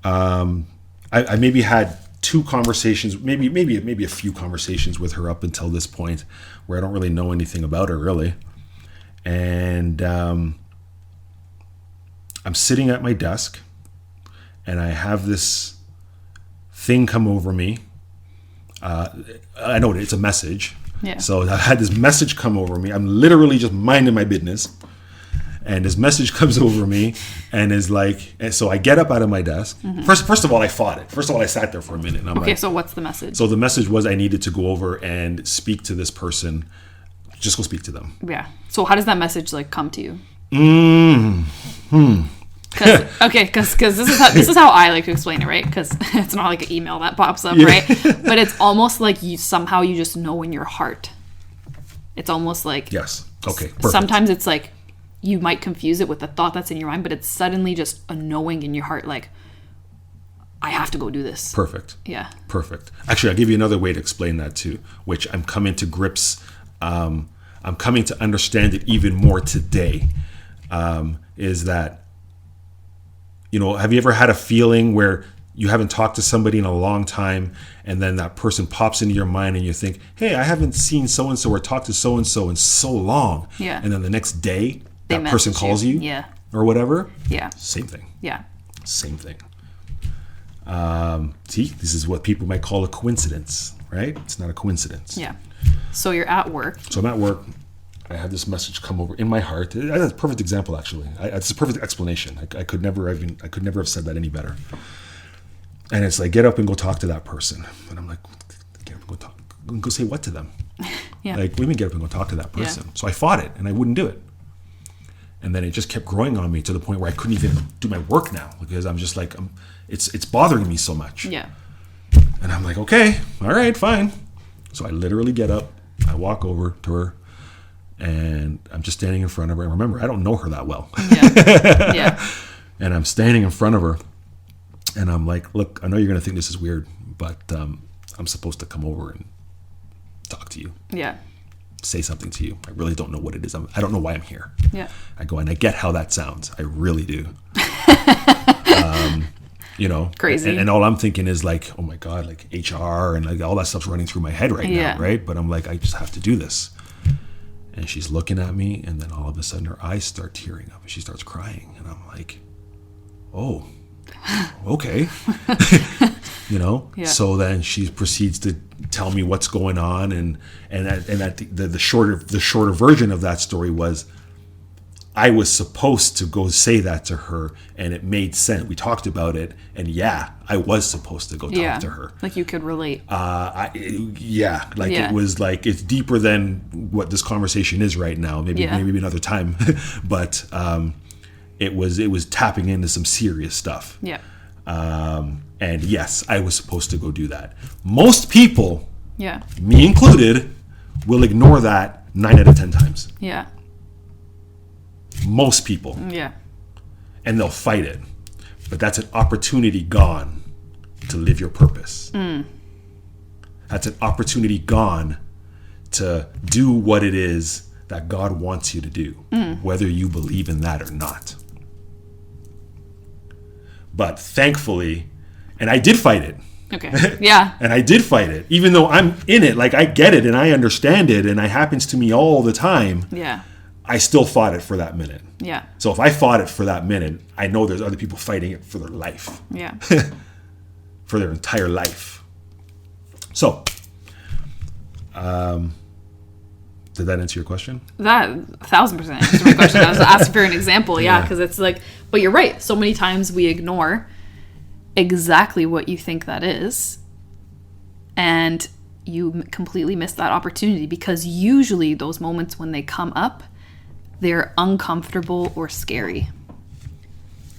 I maybe had 2 conversations, maybe a few conversations with her up until this point, where I don't really know anything about her really, and I'm sitting at my desk, and I have this thing come over me. I know it's a message. Yeah. So I had this message come over me. I'm literally just minding my business. And this message comes over me and is like, and so I get up out of my desk. Mm-hmm. First of all, I fought it. First of all, I sat there for a minute. And I'm okay, like, so what's the message? So the message was I needed to go over and speak to this person. Just go speak to them. Yeah. So how does that message like come to you? Because this is how I like to explain it, right? Because it's not like an email that pops up, right? But it's almost like you just know in your heart. It's almost like yes. Okay. Perfect. Sometimes it's like you might confuse it with the thought that's in your mind, but it's suddenly just a knowing in your heart, like I have to go do this. Perfect. Yeah. Perfect. Actually, I'll give you another way to explain that too, which I'm coming to grips. I'm coming to understand it even more today. Is that, have you ever had a feeling where you haven't talked to somebody in a long time, and then that person pops into your mind and you think, hey, I haven't seen so-and-so or talked to so-and-so in so long. Yeah. And then the next day, They that person message calls you. Yeah. Or whatever. Yeah. Same thing. Yeah. Same thing. See, this is what people might call a coincidence, right? It's not a coincidence. Yeah. So you're at work. So I'm at work. I have this message come over in my heart. That's a perfect example, actually. It's a perfect explanation. I could never have said that any better. And it's like, get up and go talk to that person. And I'm like, get up and go talk. Go say what to them? Yeah. Like, what do you mean get up and go talk to that person? Yeah. So I fought it, and I wouldn't do it. And then it just kept growing on me to the point where I couldn't even do my work now because I'm just like, it's bothering me so much. Yeah. And I'm like, okay, all right, fine. So I literally get up, I walk over to her, and I'm just standing in front of her. And remember, I don't know her that well. Yeah. Yeah. And I'm standing in front of her, and I'm like, look, I know you're going to think this is weird, but I'm supposed to come over and talk to you. Yeah. Say something to you. I really don't know what it is. I don't know why I'm here. Yeah. I go, and I get how that sounds. I really do. Crazy. And all I'm thinking is like, oh my God, like HR and like all that stuff's running through my head right now, right? But I'm like, I just have to do this. And she's looking at me, and then all of a sudden her eyes start tearing up and she starts crying. And I'm like, oh, okay. Yeah. So then she proceeds to tell me what's going on. And the shorter version of that story was, I was supposed to go say that to her, and it made sense. We talked about it, and yeah, I was supposed to go talk to her. Like you could relate. It was like, it's deeper than what this conversation is right now. Maybe another time, but it was tapping into some serious stuff. Yeah. And yes, I was supposed to go do that. Most people, me included, will ignore that 9 out of 10 times. Yeah. Most people. Yeah. And they'll fight it. But that's an opportunity gone to live your purpose. That's an opportunity gone to do what it is that God wants you to do, whether you believe in that or not. But thankfully, and I did fight it. Okay. Yeah. And I did fight it, even though I'm in it. Like, I get it and I understand it, and it happens to me all the time. Yeah. I still fought it for that minute. Yeah. So if I fought it for that minute, I know there's other people fighting it for their life. Yeah. For their entire life. So, did that answer your question? That 1,000% answered my question. I was asking for an example, because it's like, but you're right. So many times we ignore exactly what you think that is, and you completely miss that opportunity, because usually those moments when they come up, they're uncomfortable or scary.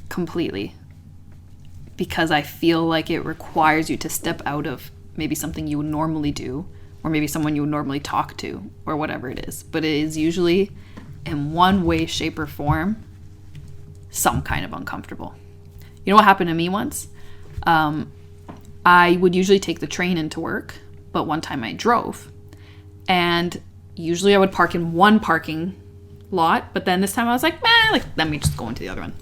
Completely. Because I feel like it requires you to step out of maybe something you would normally do, or maybe someone you would normally talk to, or whatever it is. But it is usually, in one way, shape, or form, some kind of uncomfortable. You know what happened to me once? I would usually take the train into work, but one time I drove. And usually I would park in one parking lot, but then this time I was like, let me just go into the other one.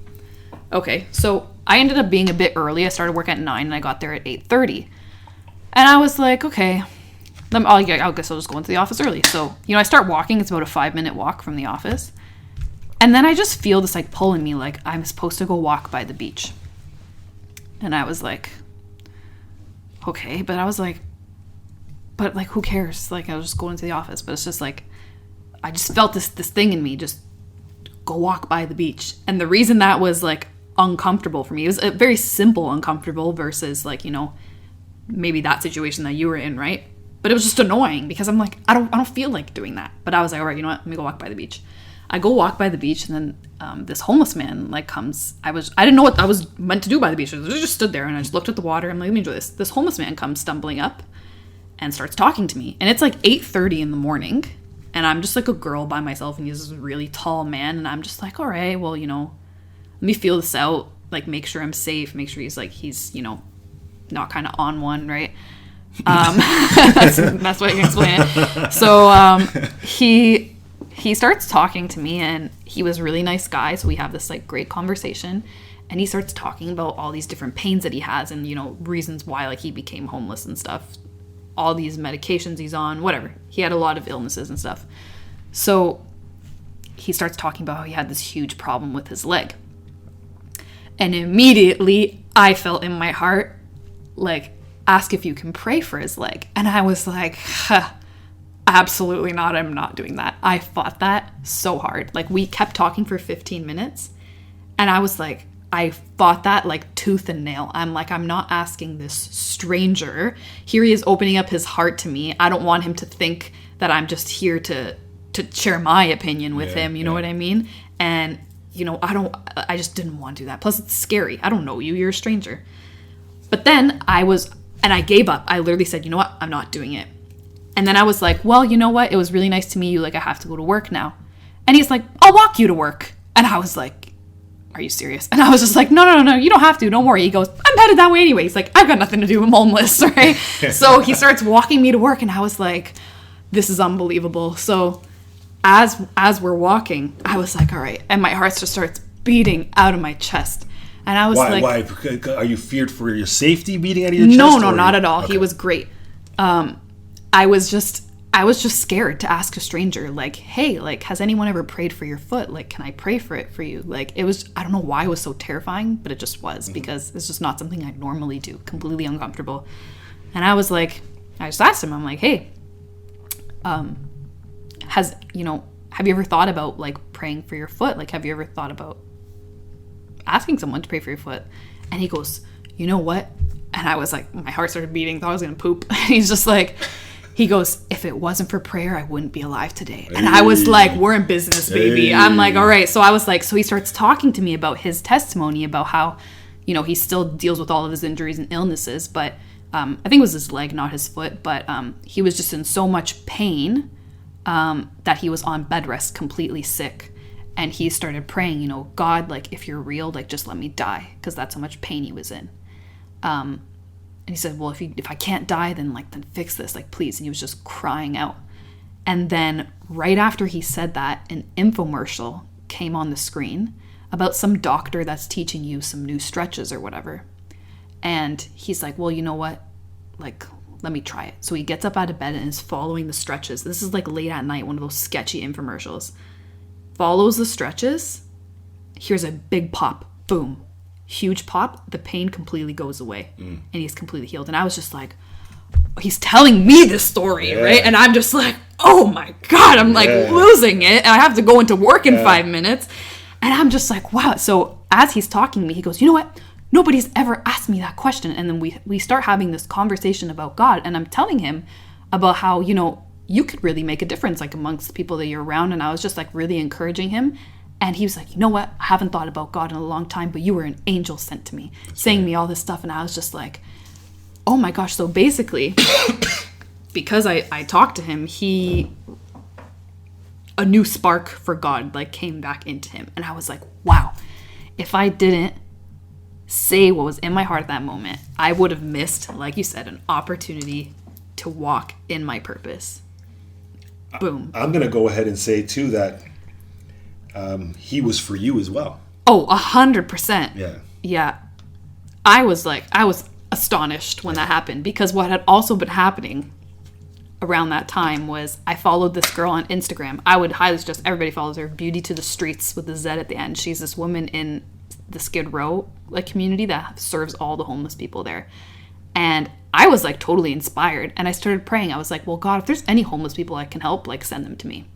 Okay, so I ended up being a bit early. I started work at 9 and I got there at 8:30. And I was like, okay, I guess I'll just go into the office early. So, I start walking. It's about a 5-minute walk from the office. And then I just feel this like pulling me, like I'm supposed to go walk by the beach. And I was like, okay, but I was like, who cares? Like, I was just going to the office. But it's just like, I just felt this thing in me, just go walk by the beach. And the reason that was like uncomfortable for me, it was a very simple uncomfortable versus like, maybe that situation that you were in, right? But it was just annoying because I'm like, I don't feel like doing that. But I was like, all right, you know what? Let me go walk by the beach. I go walk by the beach, and then this homeless man like comes. I didn't know what I was meant to do by the beach. I just stood there and I just looked at the water. I'm like, let me enjoy this. This homeless man comes stumbling up and starts talking to me. And it's like 8:30 in the morning, and I'm just like a girl by myself, and he's this really tall man, and I'm just like, all right, well, let me feel this out. Like, make sure I'm safe. Make sure he's not kind of on one, right? That's the best way I can explain it. So he starts talking to me, and he was a really nice guy. So we have this like great conversation, and he starts talking about all these different pains that he has, and reasons why like he became homeless and stuff, all these medications he's on, whatever. He had a lot of illnesses and stuff. So he starts talking about how he had this huge problem with his leg, and immediately I felt in my heart like, ask if you can pray for his leg. And I was like, absolutely not. I'm not doing that. I fought that so hard. Like, we kept talking for 15 minutes, and I was like, I fought that like tooth and nail. I'm like, I'm not asking this stranger. Here he is opening up his heart to me. I don't want him to think that I'm just here to share my opinion with him. You know what I mean? And, I just didn't want to do that. Plus, it's scary. I don't know you. You're a stranger. But then I gave up. I literally said, you know what? I'm not doing it. And then I was like, well, you know what? It was really nice to meet you. Like, I have to go to work now. And he's like, I'll walk you to work. And I was like, are you serious? And I was just like, no, you don't have to. Don't worry. He goes, I'm headed that way anyways. Like, I've got nothing to do. I'm homeless, right? So he starts walking me to work, and I was like, this is unbelievable. So as we're walking, I was like, all right. And my heart just starts beating out of my chest. And I was why? Are you feared for your safety beating out of your chest? No, not at all. Okay. He was great. I was just scared to ask a stranger, like, hey, like, has anyone ever prayed for your foot? Like, can I pray for it for you? Like, it was, I don't know why it was so terrifying, but it just was, because it's just not something I normally do. Completely uncomfortable. And I was like, I just asked him, I'm like, hey, have you ever thought about like praying for your foot. Like, have you ever thought about asking someone to pray for your foot? And he goes, you know what? And I was like, my heart started beating, thought I was going to poop. And he's just like, he goes, if it wasn't for prayer, I wouldn't be alive today. And I was like, we're in business, baby. I'm like, all right. So I was like, so he starts talking to me about his testimony, about how, you know, he still deals with all of his injuries and illnesses. But I think it was his leg, not his foot. But he was just in so much pain that he was on bed rest, completely sick. And he started praying, you know, God, like, if you're real, like, just let me die, because that's how much pain he was in. And he said, well, if I can't die, then fix this, like, please. And he was just crying out. And then right after he said that, an infomercial came on the screen about some doctor that's teaching you some new stretches or whatever. And he's like, well, you know what? Like, let me try it. So he gets up out of bed and is following the stretches. This is like late at night, one of those sketchy infomercials. Follows the stretches. Here's a big pop. Boom. Huge pop. The pain completely goes away. And he's completely healed. And I was just like, he's telling me this story, right? And I'm just like, oh my God, I'm like losing it. And I have to go into work in 5 minutes. And I'm just like, wow. So as he's talking to me, he goes, you know what? Nobody's ever asked me that question. And then we start having this conversation about God. And I'm telling him about how, you know, you could really make a difference, like, amongst the people that you're around. And I was just like really encouraging him. And he was like, you know what? I haven't thought about God in a long time, but you were an angel sent to me, saying me all this stuff. And I was just like, oh my gosh. So basically, because I talked to him, a new spark for God, like, came back into him. And I was like, wow, if I didn't say what was in my heart at that moment, I would have missed, like you said, an opportunity to walk in my purpose. Boom. I'm going to go ahead and say too that he was for you as well. Oh, 100%. Yeah. Yeah. I was astonished when that happened, because what had also been happening around that time was I followed this girl on Instagram. I would highly suggest everybody follows her, Beauty to the Streets with the Z at the end. She's this woman in the Skid Row community that serves all the homeless people there. And I was like totally inspired, and I started praying. I was like, well, God, if there's any homeless people I can help, like, send them to me.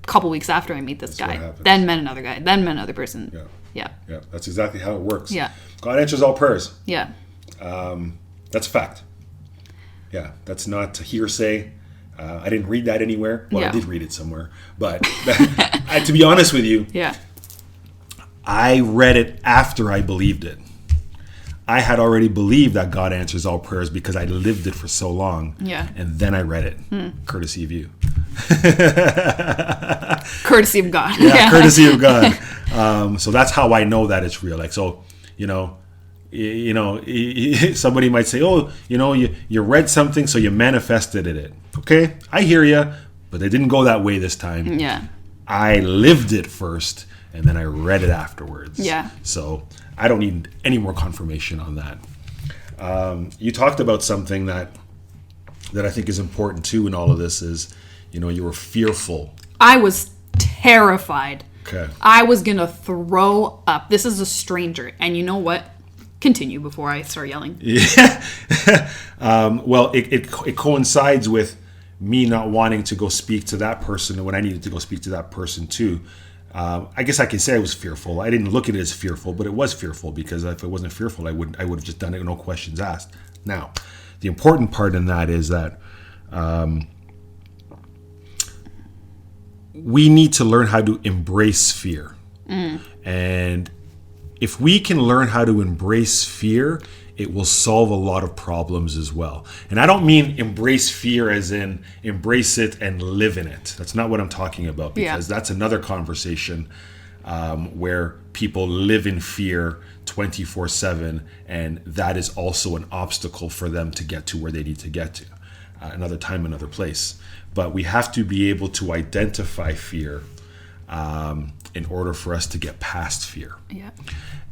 A couple weeks after I meet this guy, then met another guy, then met another person. Yeah. That's exactly how it works. Yeah. God answers all prayers. Yeah. That's fact. Yeah, that's not hearsay. I didn't read that anywhere. Well, I did read it somewhere, but to be honest with you, I read it after I believed it. I had already believed that God answers all prayers because I lived it for so long. Yeah. And then I read it, courtesy of you. Courtesy of God. Yeah, courtesy of God. So that's how I know that it's real. Like, so, somebody might say, oh, you read something, so you manifested it. Okay, I hear you, but it didn't go that way this time. Yeah. I lived it first, and then I read it afterwards. Yeah. So I don't need any more confirmation on that. You talked about something that I think is important too in all of this is, you were fearful. I was terrified. Okay. I was going to throw up. This is a stranger. And you know what? Continue before I start yelling. Yeah. Well, it coincides with me not wanting to go speak to that person when I needed to go speak to that person too. I guess I can say I was fearful. I didn't look at it as fearful, but it was fearful, because if it wasn't fearful, I would have just done it, no questions asked. Now, the important part in that is that we need to learn how to embrace fear. And if we can learn how to embrace fear, it will solve a lot of problems as well. And I don't mean embrace fear as in embrace it and live in it. That's not what I'm talking about, because that's another conversation where people live in fear 24/7, and that is also an obstacle for them to get to where they need to get to. Another time, another place. But we have to be able to identify fear in order for us to get past fear. Yeah.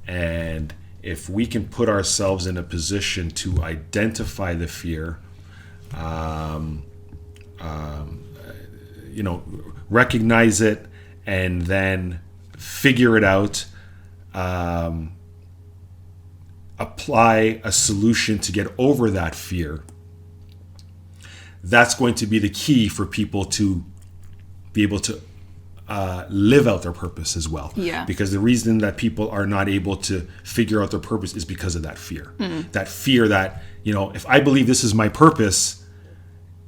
And if we can put ourselves in a position to identify the fear, recognize it, and then figure it out, apply a solution to get over that fear, that's going to be the key for people to be able to live out their purpose as well. Yeah. Because the reason that people are not able to figure out their purpose is because of that fear. That fear that, if I believe this is my purpose,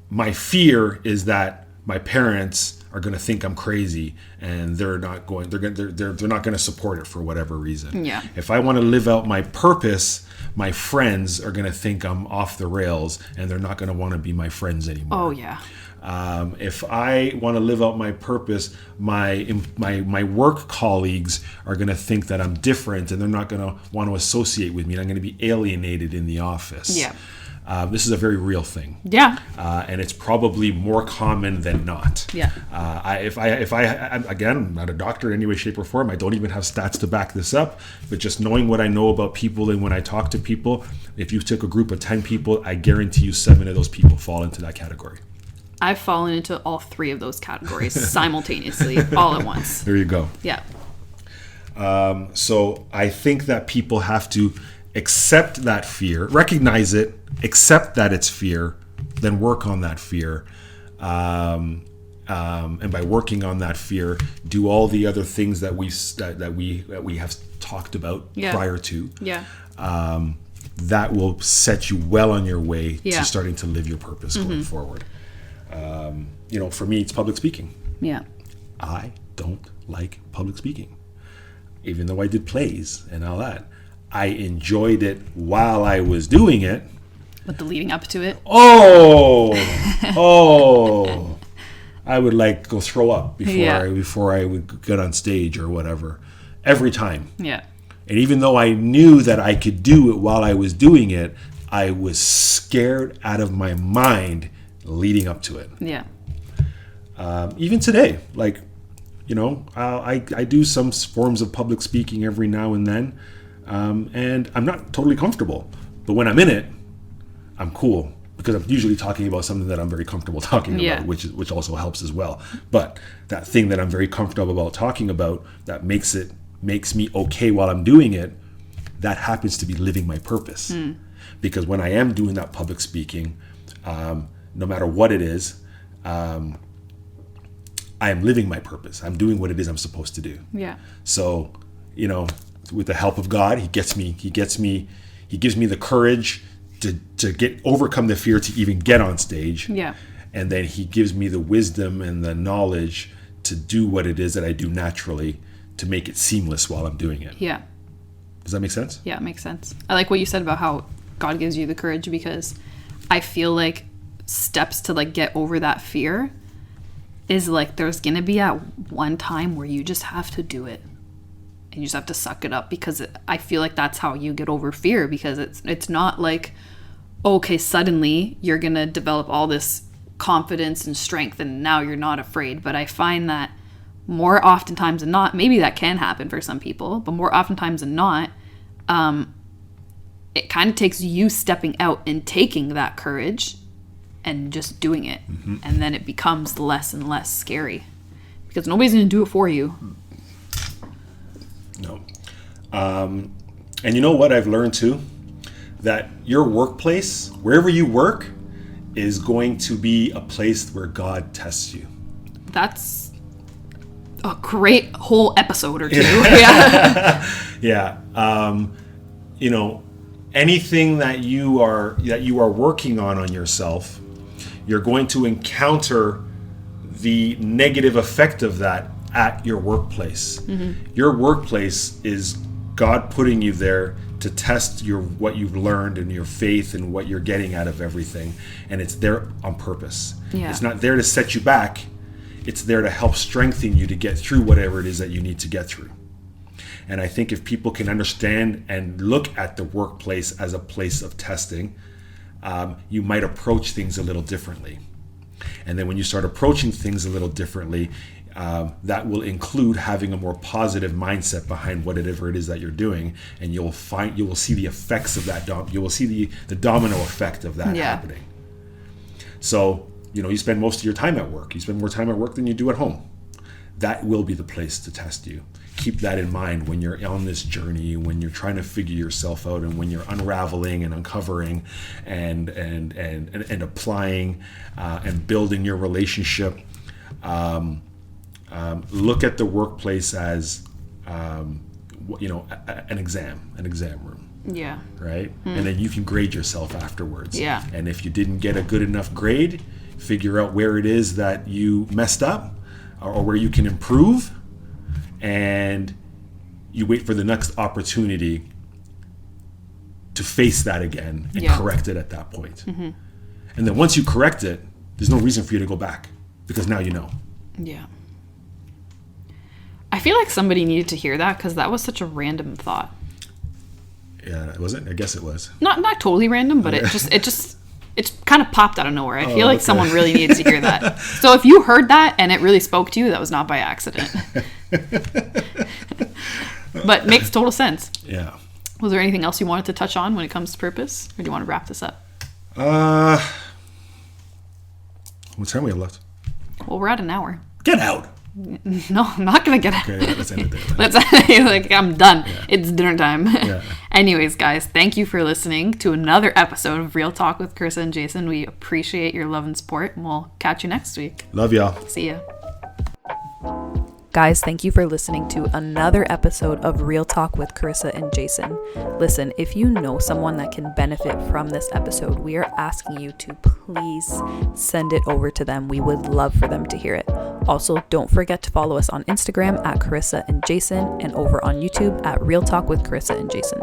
my fear is that my parents are going to think I'm crazy and they're not going to support it for whatever reason. Yeah. If I want to live out my purpose, my friends are going to think I'm off the rails and they're not going to want to be my friends anymore. Oh, yeah. If I want to live out my purpose, my work colleagues are going to think that I'm different and they're not going to want to associate with me. And I'm going to be alienated in the office. Yeah. This is a very real thing. Yeah. And it's probably more common than not. Yeah. I'm not a doctor in any way, shape, or form. I don't even have stats to back this up. But just knowing what I know about people and when I talk to people, if you took a group of 10 people, I guarantee you 7 of those people fall into that category. I've fallen into all 3 of those categories simultaneously, all at once. There you go. Yeah. So I think that people have to accept that fear, recognize it, accept that it's fear, then work on that fear. And by working on that fear, do all the other things that we have talked about prior to. Yeah. That will set you well on your way Yeah. to starting to live your purpose going forward. For me, it's public speaking. Yeah. I don't like public speaking. Even though I did plays and all that, I enjoyed it while I was doing it. But the leading up to it. I would go throw up before I would get on stage or whatever. Every time. Yeah. And even though I knew that I could do it while I was doing it, I was scared out of my mind leading up to it. Yeah. Even today, I do some forms of public speaking every now and then, and I'm not totally comfortable. But when I'm in it, I'm cool because I'm usually talking about something that I'm very comfortable talking about, which also helps as well. But that thing that I'm very comfortable about talking about that makes me okay while I'm doing it, that happens to be living my purpose. Because when I am doing that public speaking, no matter what it is, I am living my purpose. I'm doing what it is I'm supposed to do. Yeah. So, with the help of God, He gives me the courage to overcome the fear to even get on stage. Yeah. And then He gives me the wisdom and the knowledge to do what it is that I do naturally to make it seamless while I'm doing it. Yeah. Does that make sense? Yeah, it makes sense. I like what you said about how God gives you the courage, because I feel like steps to get over that fear is there's gonna be at one time where you just have to do it and you just have to suck it up, because I feel like that's how you get over fear, because it's not okay, suddenly you're gonna develop all this confidence and strength and now you're not afraid. But I find that more oftentimes than not, maybe that can happen for some people, but more oftentimes than not, it kind of takes you stepping out and taking that courage and just doing it. Mm-hmm. And then it becomes less and less scary because nobody's going to do it for you. No. And you know what I've learned too? That your workplace, wherever you work, is going to be a place where God tests you. That's a great whole episode or two. Yeah. Yeah. Anything that you are working on yourself, you're going to encounter the negative effect of that at your workplace. Mm-hmm. Your workplace is God putting you there to test what you've learned and your faith and what you're getting out of everything, and it's there on purpose. Yeah. It's not there to set you back. It's there to help strengthen you to get through whatever it is that you need to get through. And I think if people can understand and look at the workplace as a place of testing, you might approach things a little differently. And then when you start approaching things a little differently, that will include having a more positive mindset behind whatever it is that you're doing, and you will see the effects of that. You will see the domino effect of that happening. So, you spend most of your time at work. You spend more time at work than you do at home. That will be the place to test you. Keep that in mind when you're on this journey, when you're trying to figure yourself out, and when you're unraveling and uncovering and applying and building your relationship. look at the workplace as, an exam room. Yeah. Right? And then you can grade yourself afterwards. Yeah. And if you didn't get a good enough grade, figure out where it is that you messed up or where you can improve, and you wait for the next opportunity to face that again and correct it at that point. And then once you correct it, there's no reason for you to go back, because now you know. Yeah. I feel like somebody needed to hear that, because that was such a random thought. Yeah, was it? I guess it was. Not totally random, but it kind of popped out of nowhere. I feel like someone really needed to hear that. So if you heard that and it really spoke to you, that was not by accident. But makes total sense. Yeah. Was there anything else you wanted to touch on when it comes to purpose, or do you want to wrap this up? What time we have left? Well, we're at an hour. Get out. No, I'm not gonna get out. Okay, let's end it there. I'm done. Yeah. It's dinner time. Yeah. Anyways, guys, thank you for listening to another episode of Real Talk with Carissa and Jason. We appreciate your love and support, and we'll catch you next week. Love y'all. See ya. Guys, thank you for listening to another episode of Real Talk with Carissa and Jason. Listen, if you know someone that can benefit from this episode, we are asking you to please send it over to them. We would love for them to hear it. Also, don't forget to follow us on Instagram at Carissa and Jason, and over on YouTube at Real Talk with Carissa and Jason.